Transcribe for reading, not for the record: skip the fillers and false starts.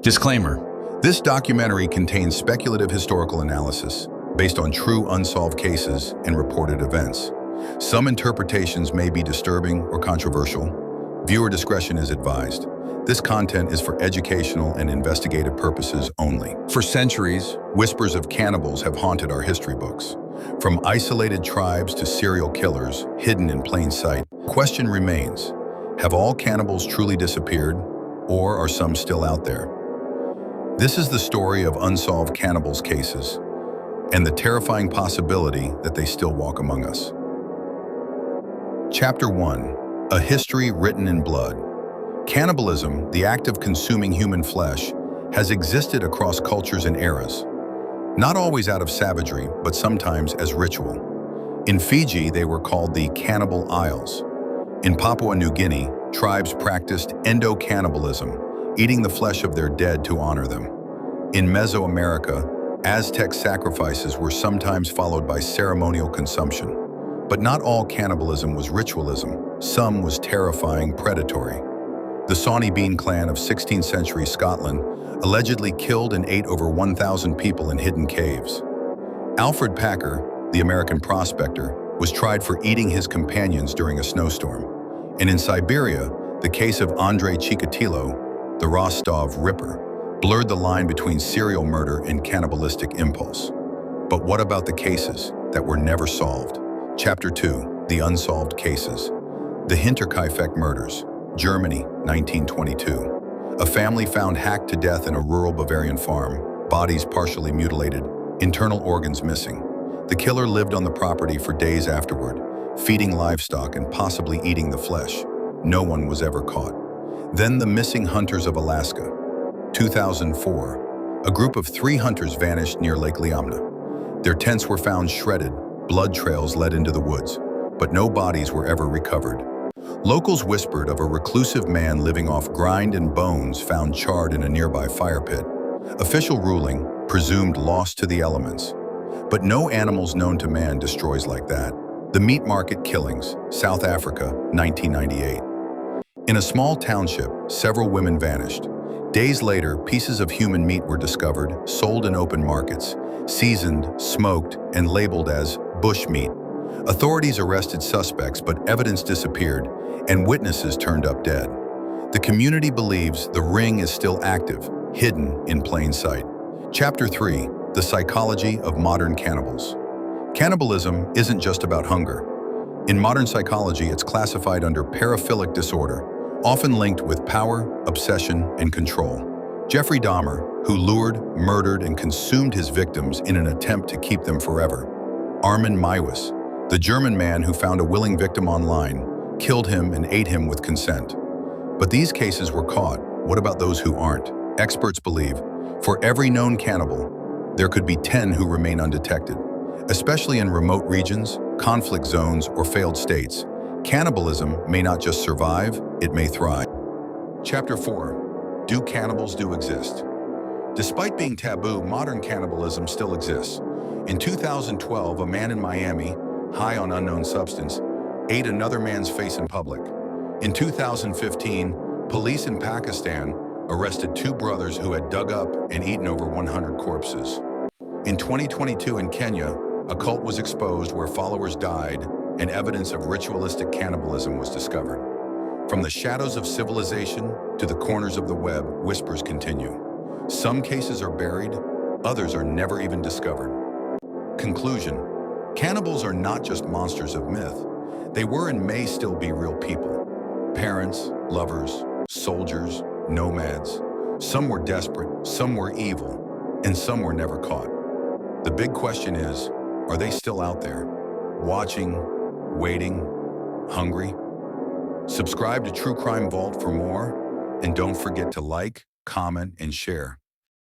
Disclaimer. This documentary contains speculative historical analysis based on true unsolved cases and reported events. Some interpretations may be disturbing or controversial. Viewer discretion is advised. This content is for educational and investigative purposes only. For centuries, whispers of cannibals have haunted our history books. From isolated tribes to serial killers hidden in plain sight, the question remains, have all cannibals truly disappeared, or are some still out there? This is the story of unsolved cannibals cases and the terrifying possibility that they still walk among us. Chapter 1. A History Written in Blood. Cannibalism, the act of consuming human flesh, has existed across cultures and eras. Not always out of savagery, but sometimes as ritual. In Fiji, they were called the Cannibal Isles. In Papua New Guinea, tribes practiced endo-cannibalism, eating the flesh of their dead to honor them. In Mesoamerica, Aztec sacrifices were sometimes followed by ceremonial consumption. But not all cannibalism was ritualism. Some was terrifying, predatory. The Sawney Bean clan of 16th century Scotland allegedly killed and ate over 1,000 people in hidden caves. Alfred Packer, the American prospector, was tried for eating his companions during a snowstorm. And in Siberia, the case of Andrei Chikatilo, the Rostov Ripper, blurred the line between serial murder and cannibalistic impulse. But what about the cases that were never solved? Chapter 2. The Unsolved Cases. The Hinterkaifeck Murders, Germany, 1922. A family found hacked to death in a rural Bavarian farm, bodies partially mutilated, internal organs missing. The killer lived on the property for days afterward, feeding livestock and possibly eating the flesh. No one was ever caught. Then the Missing Hunters of Alaska. 2004. A group of 3 hunters vanished near Lake Liamna. Their tents were found shredded, blood trails led into the woods, but no bodies were ever recovered. Locals whispered of a reclusive man living off grind and bones found charred in a nearby fire pit. Official ruling, presumed lost to the elements. But no animals known to man destroys like that. The Meat Market Killings, South Africa, 1998. In a small township, several women vanished. Days later, pieces of human meat were discovered, sold in open markets, seasoned, smoked, and labeled as bush meat. Authorities arrested suspects, but evidence disappeared, and witnesses turned up dead. The community believes the ring is still active, hidden in plain sight. Chapter 3. The Psychology of Modern Cannibals. Cannibalism isn't just about hunger. In modern psychology, it's classified under paraphilic disorder, often linked with power, obsession, and control. Jeffrey Dahmer, who lured, murdered, and consumed his victims in an attempt to keep them forever. Armin Meiwes, the German man who found a willing victim online, killed him and ate him with consent. But these cases were caught. What about those who aren't? Experts believe, for every known cannibal, there could be 10 who remain undetected. Especially in remote regions, conflict zones, or failed states, cannibalism may not just survive, it may thrive. Chapter 4. Do cannibals exist? Despite being taboo, modern cannibalism still exists. In 2012, a man in Miami, high on unknown substance, ate another man's face in public. In 2015, police in Pakistan arrested 2 brothers who had dug up and eaten over 100 corpses. In 2022 in Kenya, a cult was exposed where followers died and evidence of ritualistic cannibalism was discovered. From the shadows of civilization to the corners of the web, whispers continue. Some cases are buried, others are never even discovered. Conclusion: cannibals are not just monsters of myth. They were and may still be real people. Parents, lovers, soldiers, nomads. Some were desperate, some were evil, and some were never caught. The big question is, are they still out there, watching, waiting, hungry? Subscribe to True Crime Vault for more, and don't forget to like, comment, and share.